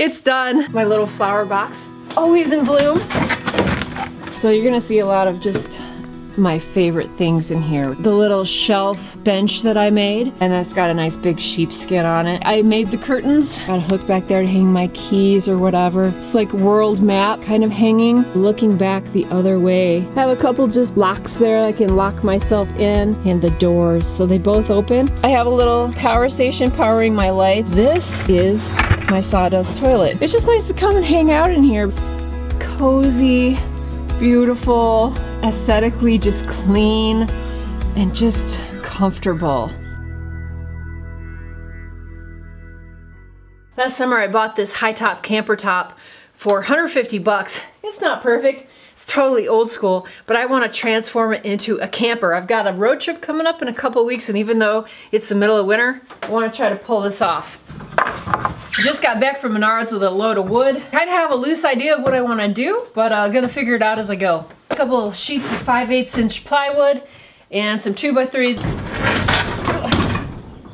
It's done. My little flower box, always in bloom. So you're gonna see a lot of just my favorite things in here. The little shelf bench that I made, and that's got a nice big sheepskin on it. I made the curtains. Got a hook back there to hang my keys or whatever. It's like world map kind of hanging, looking back the other way. I have a couple just locks there I can lock myself in, and the doors, so they both open. I have a little power station powering my light. This is my sawdust toilet. It's just nice to come and hang out in here. Cozy, beautiful, aesthetically just clean and just comfortable. Last summer I bought this high top camper top for 150 bucks. It's not perfect, it's totally old school, but I want to transform it into a camper. I've got a road trip coming up in a couple weeks, and even though it's the middle of winter, I want to try to pull this off. Just got back from Menards with a load of wood. Kind of have a loose idea of what I want to do, but I'm gonna figure it out as I go. A couple of sheets of 5/8 inch plywood and some 2x3s.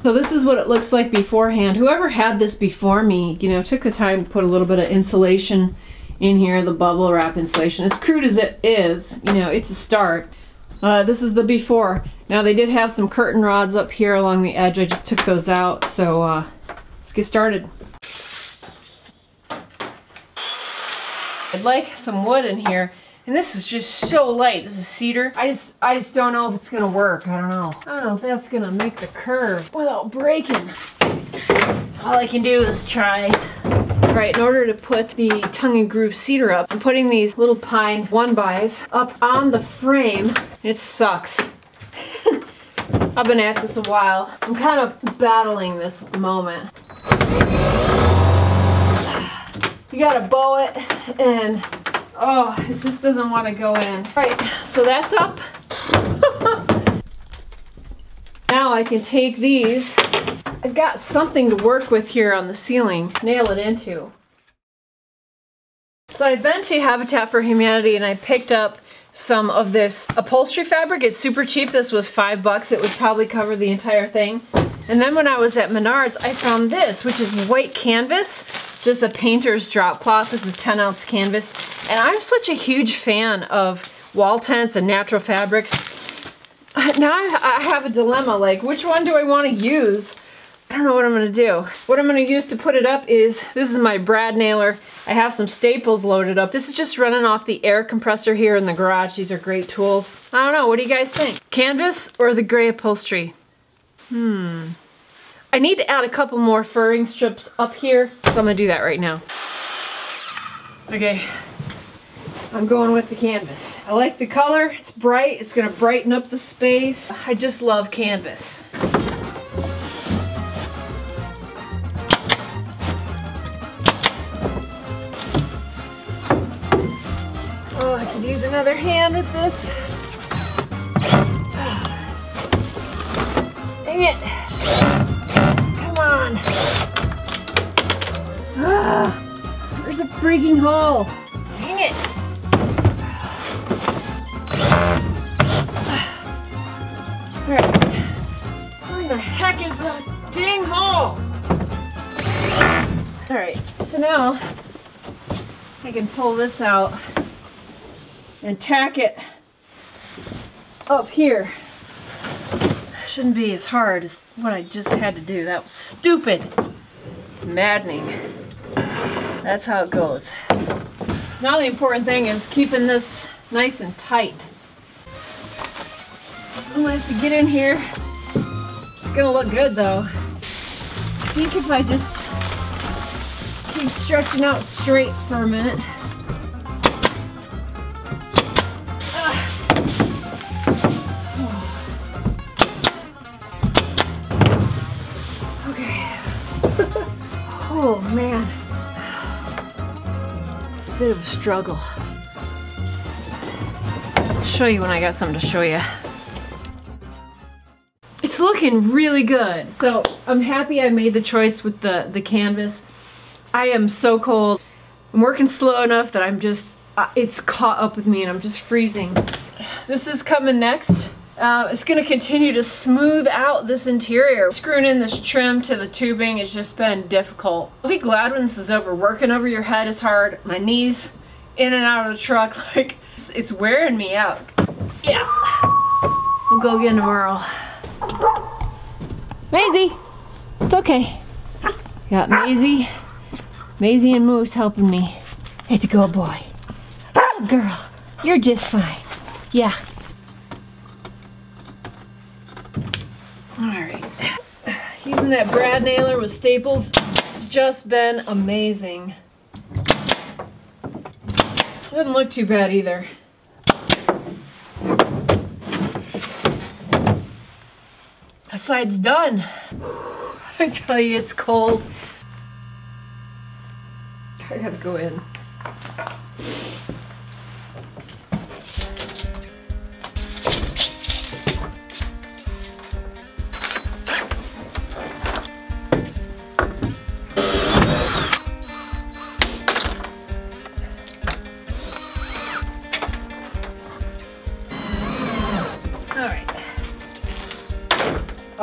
So this is what it looks like beforehand. Whoever had this before me, you know, took the time to put a little bit of insulation in here, the bubble wrap insulation. As crude as it is, you know, it's a start. This is the before. Now they did have some curtain rods up here along the edge. I just took those out, so let's get started. I'd like some wood in here, and this is just so light. This is cedar. I just don't know if it's gonna work. I don't know if that's gonna make the curve without breaking. All I can do is try. All right, in order to put the tongue and groove cedar up, I'm putting these little pine 1x up on the frame. It sucks. I've been at this a while. I'm kind of battling this moment. You gotta bow it, and oh, it just doesn't want to go in. All right, so that's up. Now I can take these. I've got something to work with here on the ceiling, nail it into. So I've been to Habitat for Humanity and I picked up some of this upholstery fabric. It's super cheap. This was $5. It would probably cover the entire thing. And then when I was at Menards, I found this, which is white canvas. It's just a painter's drop cloth. This is 10-ounce canvas. And I'm such a huge fan of wall tents and natural fabrics. Now I have a dilemma, like which one do I want to use? I don't know what I'm going to do. What I'm going to use to put it up is, this is my brad nailer. I have some staples loaded up. This is just running off the air compressor here in the garage. These are great tools. I don't know, what do you guys think? Canvas or the gray upholstery? I need to add a couple more furring strips up here, so I'm going to do that right now. Okay, I'm going with the canvas. I like the color, it's bright, it's going to brighten up the space. I just love canvas. Oh, I could use another hand with this. Dang it. Come on. There's a freaking hole. Dang it. Alright. Where the heck is the dang hole? Alright, so now I can pull this out and tack it up here. Shouldn't be as hard as what I just had to do. That was stupid. Maddening. That's how it goes. So now the important thing is keeping this nice and tight. I'm gonna have to get in here. It's gonna look good though. I think if I just keep stretching out straight for a minute. Oh man, it's a bit of a struggle. I'll show you when I got something to show you. It's looking really good. So I'm happy I made the choice with the canvas. I am so cold. I'm working slow enough that I'm just, it's caught up with me and I'm just freezing. This is coming next. It's gonna continue to smooth out this interior. Screwing in this trim to the tubing has just been difficult. I'll be glad when this is over. Working over your head is hard. My knees in and out of the truck, like, it's wearing me out. Yeah. We'll go again tomorrow. Maisie, it's okay. Got Maisie and Moose helping me. Hey, the good boy. Good girl, you're just fine. Yeah. All right. Using that brad nailer with staples, it's just been amazing. Doesn't look too bad either. That side's done. I tell you, it's cold. I gotta go in.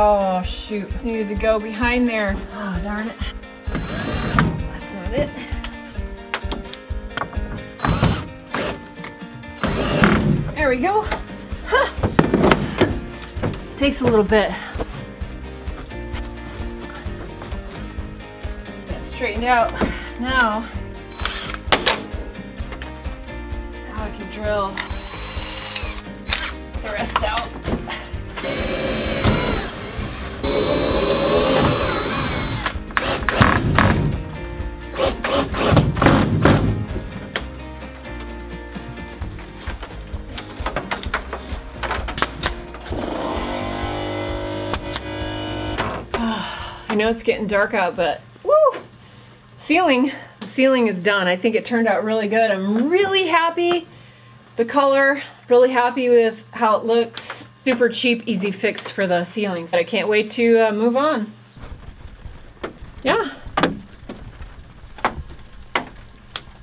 Oh shoot, needed to go behind there. Oh darn it. That's not it. There we go. Huh. Takes a little bit. Get straightened out. Now I can drill the rest out. I know it's getting dark out, but woo! The ceiling is done. I think it turned out really good. I'm really happy. The color, really happy with how it looks. Super cheap, easy fix for the ceilings. I can't wait to move on. Yeah.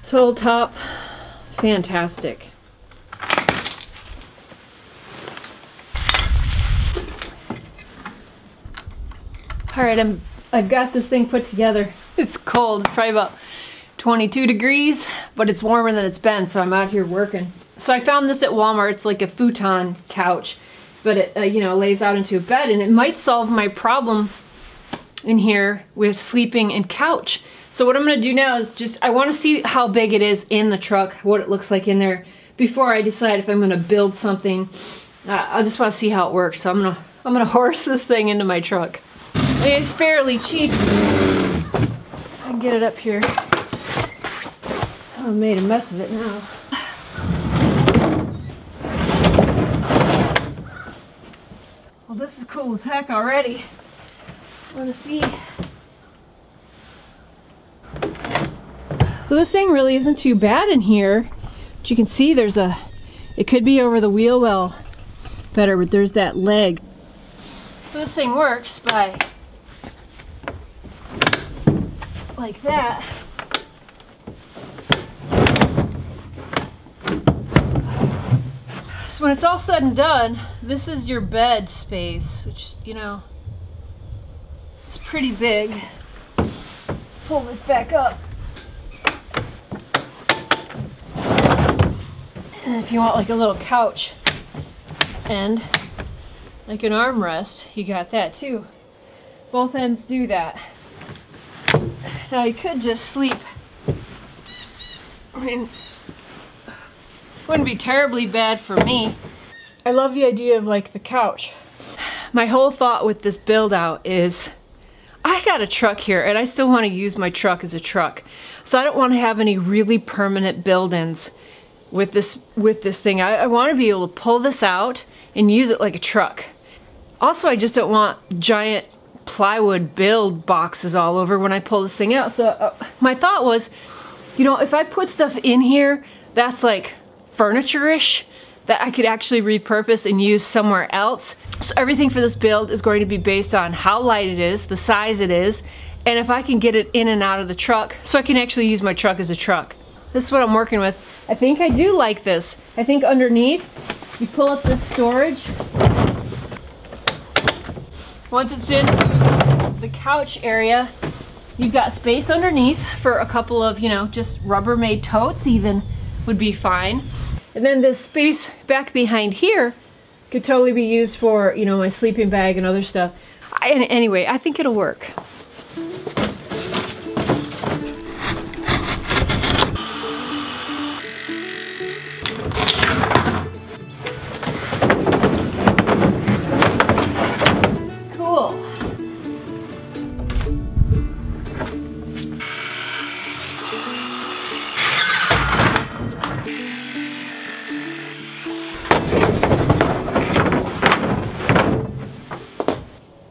Sole top, fantastic. All right, I've got this thing put together. It's cold, it's probably about 22 degrees, but it's warmer than it's been, so I'm out here working. So I found this at Walmart. It's like a futon couch, but it you know, lays out into a bed, and it might solve my problem in here with sleeping and couch. So what I'm gonna do now is just, I wanna see how big it is in the truck, what it looks like in there, before I decide if I'm gonna build something. I just wanna see how it works. So I'm gonna horse this thing into my truck. It's fairly cheap. I can get it up here. I made a mess of it now. Well, this is cool as heck already. I want to see. So this thing really isn't too bad in here. But you can see there's a, it could be over the wheel well better, but there's that leg. So this thing works by like that. So when it's all said and done, this is your bed space, which, you know, it's pretty big. Let's pull this back up. And if you want like a little couch and like an armrest, you got that too. Both ends do that. Now you could just sleep. I mean, wouldn't be terribly bad for me. I love the idea of like the couch. My whole thought with this build out is, I got a truck here and I still want to use my truck as a truck. So I don't want to have any really permanent build-ins with this thing. I want to be able to pull this out and use it like a truck. Also, I just don't want giant plywood build boxes all over when I pull this thing out. So my thought was, you know, if I put stuff in here that's like furniture-ish that I could actually repurpose and use somewhere else. So everything for this build is going to be based on how light it is, the size it is, and if I can get it in and out of the truck so I can actually use my truck as a truck. This is what I'm working with. I think I do like this. I think underneath You pull up this storage. Once it's into the couch area, you've got space underneath for a couple of, you know, just Rubbermaid totes even would be fine. And then this space back behind here could totally be used for, you know, my sleeping bag and other stuff. Anyway, I think it'll work.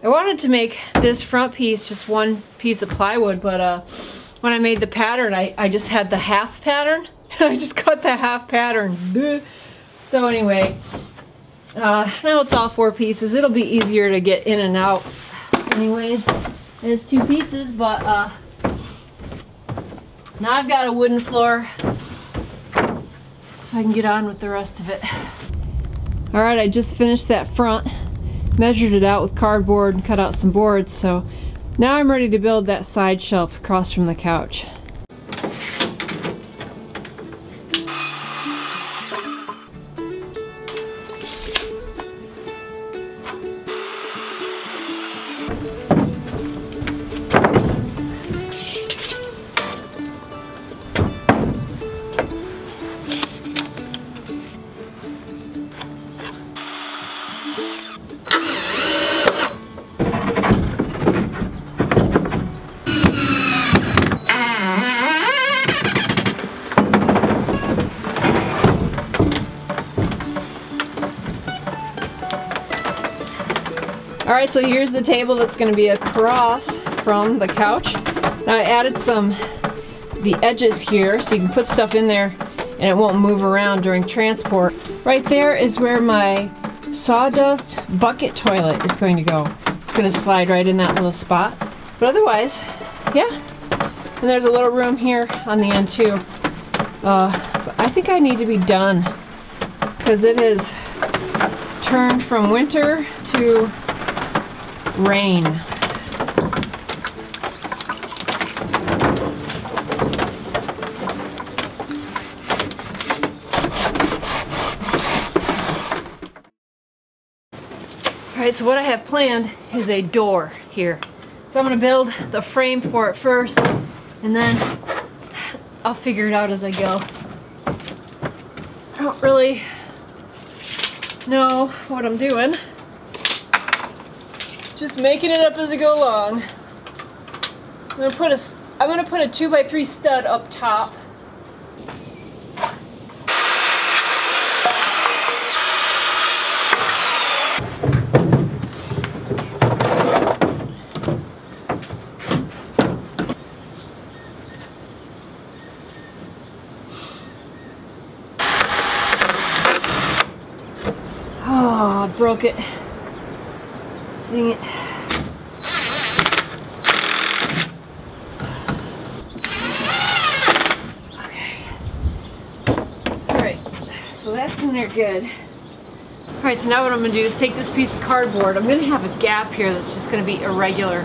I wanted to make this front piece just one piece of plywood, but when I made the pattern, I just had the half pattern. I just cut the half pattern. So anyway, now it's all 4 pieces. It'll be easier to get in and out anyways. It's 2 pieces, but now I've got a wooden floor so I can get on with the rest of it. Alright, I just finished that front. Measured it out with cardboard and cut out some boards, so now I'm ready to build that side shelf across from the couch. Alright, so here's the table that's going to be across from the couch. Now I added the edges here so you can put stuff in there and it won't move around during transport. Right there is where my sawdust bucket toilet is going to go. It's going to slide right in that little spot. But otherwise, yeah. And there's a little room here on the end too. But I think I need to be done because it has turned from winter to rain. Alright, so what I have planned is a door here. So I'm going to build the frame for it first, and then I'll figure it out as I go. I don't really know what I'm doing. Just making it up as I go along. I'm gonna put a 2x3 stud up top. Oh, I broke it. Dang it. Okay. Alright, so that's in there good. Alright, so now what I'm going to do is take this piece of cardboard. I'm going to have a gap here that's just going to be irregular.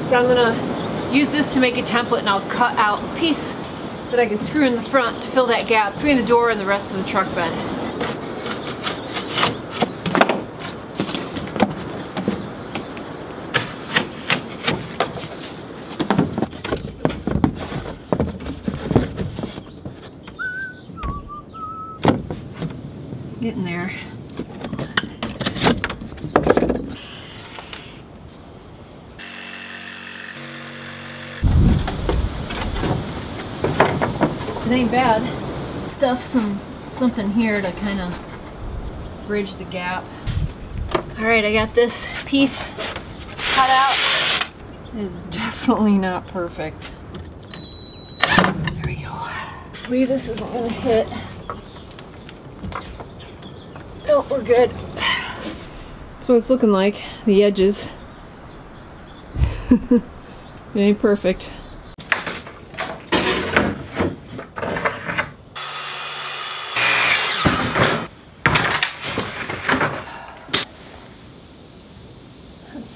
So I'm going to use this to make a template, and I'll cut out a piece that I can screw in the front to fill that gap between the door and the rest of the truck bed. Getting there. It ain't bad. Stuff something here to kind of bridge the gap. Alright, I got this piece cut out. It is definitely not perfect. There we go. Hopefully this isn't going to hit. Oh, we're good. That's what it's looking like, the edges. It ain't perfect.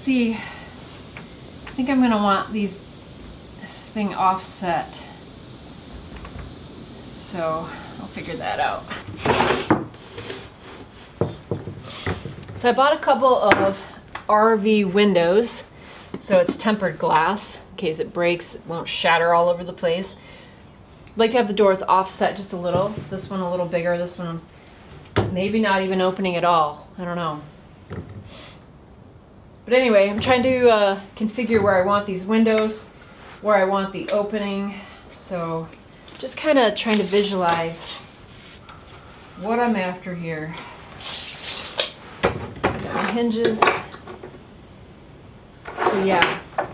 see, I think I'm gonna want this thing offset. So I'll figure that out. So I bought a couple of RV windows. So it's tempered glass in case it breaks, it won't shatter all over the place. I'd like to have the doors offset just a little. This one a little bigger, this one maybe not even opening at all. I don't know. But anyway, I'm trying to configure where I want these windows, where I want the opening. So just kind of trying to visualize what I'm after here. Got my hinges. So yeah, I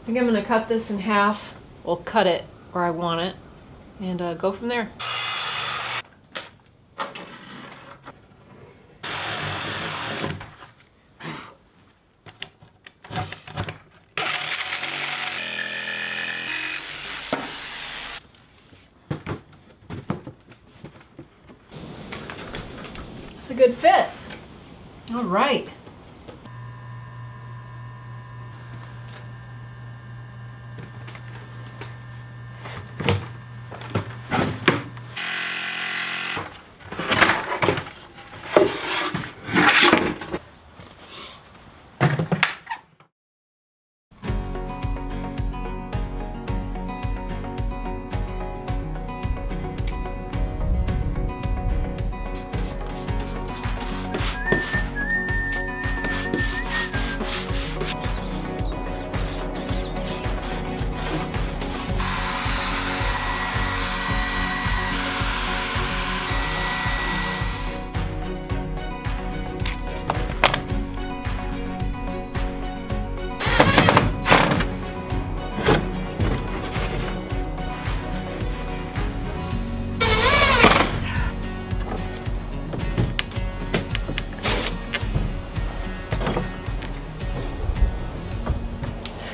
think I'm going to cut this in half. We'll cut it where I want it and go from there. It's a good fit. All right.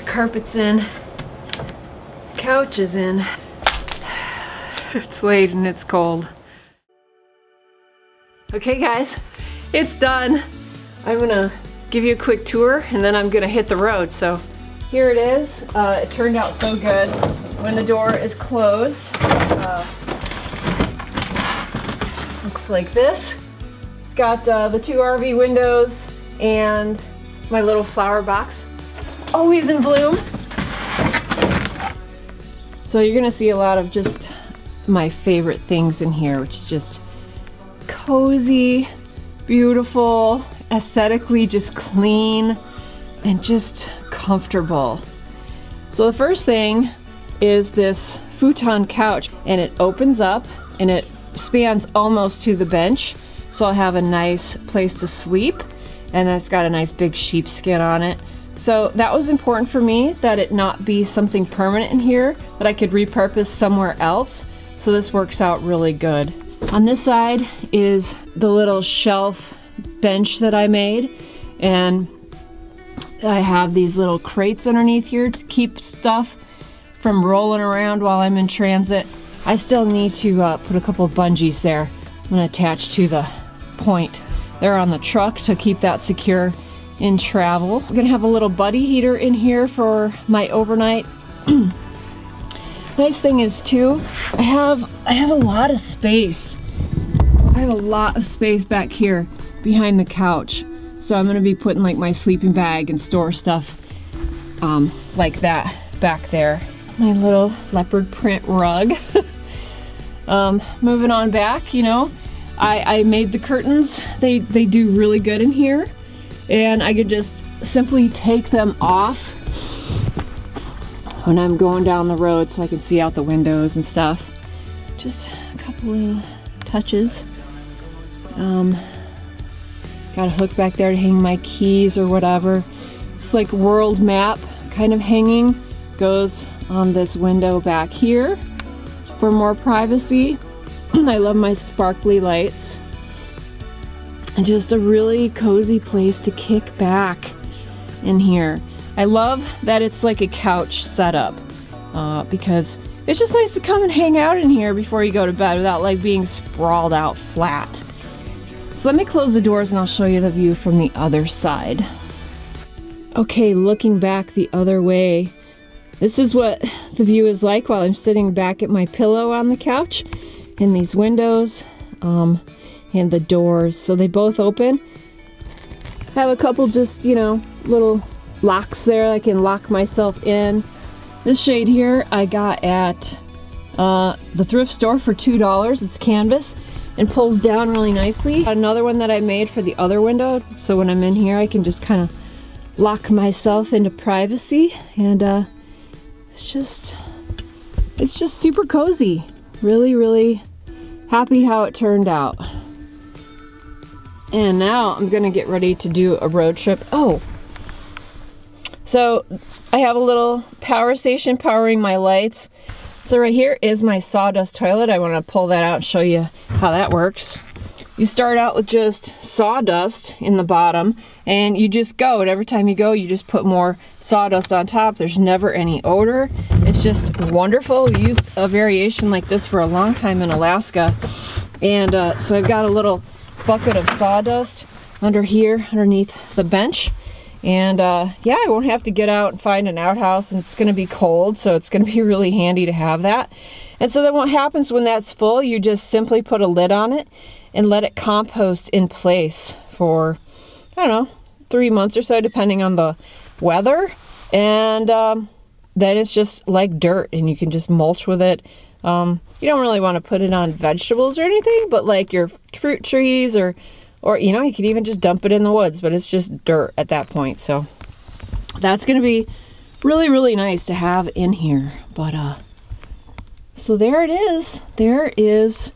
Carpet's in, couch is in. It's late and it's cold. Okay guys, it's done. I'm gonna give you a quick tour and then I'm gonna hit the road. So here it is. It turned out so good. When the door is closed, looks like this. It's got the two RV windows and my little flower box. Always in bloom. So you're gonna see a lot of just my favorite things in here, which is just cozy, beautiful, aesthetically just clean, and just comfortable. So the first thing is this futon couch, and it opens up and it spans almost to the bench. So I'll have a nice place to sleep, and it's got a nice big sheepskin on it. So that was important for me, that it not be something permanent in here that I could repurpose somewhere else. So this works out really good. On this side is the little shelf bench that I made, and I have these little crates underneath here to keep stuff from rolling around while I'm in transit. I still need to put a couple of bungees there. I'm gonna attach to the point there on the truck to keep that secure in travel. I'm gonna have a little buddy heater in here for my overnight. Nice thing is too, I have a lot of space. I have a lot of space back here behind the couch. So I'm gonna be putting like my sleeping bag and store stuff like that back there. My little leopard print rug. Moving on back, you know, I made the curtains. They do really good in here. And I could just simply take them off when I'm going down the road so I can see out the windows and stuff. Just a couple of touches. Got a hook back there to hang my keys or whatever. It's like world map kind of hanging. Goes on this window back here for more privacy. I love my sparkly lights. And just a really cozy place to kick back in here. I love that it's like a couch setup because it's just nice to come and hang out in here before you go to bed without like being sprawled out flat. So let me close the doors and I'll show you the view from the other side. Okay, looking back the other way, this is what the view is like while I'm sitting back at my pillow on the couch, and these windows and the doors. So they both open. I have a couple just, you know, little locks there. I can lock myself in. This shade here I got at the thrift store for $2. It's canvas and pulls down really nicely. Another one that I made for the other window, so when I'm in here I can just kind of lock myself into privacy, and it's just super cozy. Really, really happy how it turned out. And now I'm gonna get ready to do a road trip. Oh, so I have a little power station powering my lights. So right here is my sawdust toilet. I want to pull that out and show you how that works. You start out with just sawdust in the bottom, and you just go, and every time you go you just put more sawdust on top. There's never any odor. It's just wonderful. We used a variation like this for a long time in Alaska, and so I've got a little bucket of sawdust under here underneath the bench, and yeah, I won't have to get out and find an outhouse, and it's going to be cold, so it's going to be really handy to have that. And so then what happens when that's full, you just simply put a lid on it and let it compost in place for, I don't know, 3 months or so, depending on the weather. And then it's just like dirt, and you can just mulch with it. You don't really want to put it on vegetables or anything, but like your fruit trees, or you know, you could even just dump it in the woods, but it's just dirt at that point. So that's going to be really, really nice to have in here. But so there it is. There is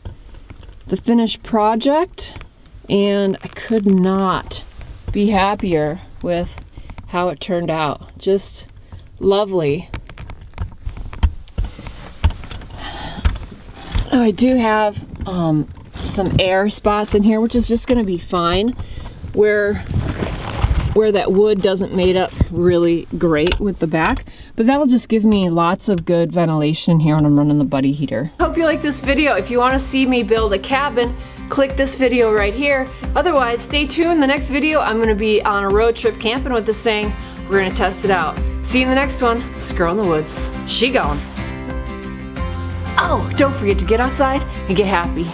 the finished project, and I could not be happier with how it turned out. Just lovely. I do have some air spots in here, which is just going to be fine, where that wood doesn't mate up really great with the back, but that'll just give me lots of good ventilation here when I'm running the buddy heater. Hope you like this video. If you want to see me build a cabin, click this video right here. Otherwise, stay tuned. The next video, I'm going to be on a road trip camping with this thing. We're going to test it out. See you in the next one. Squirrel in the woods. She gone. Oh, don't forget to get outside and get happy.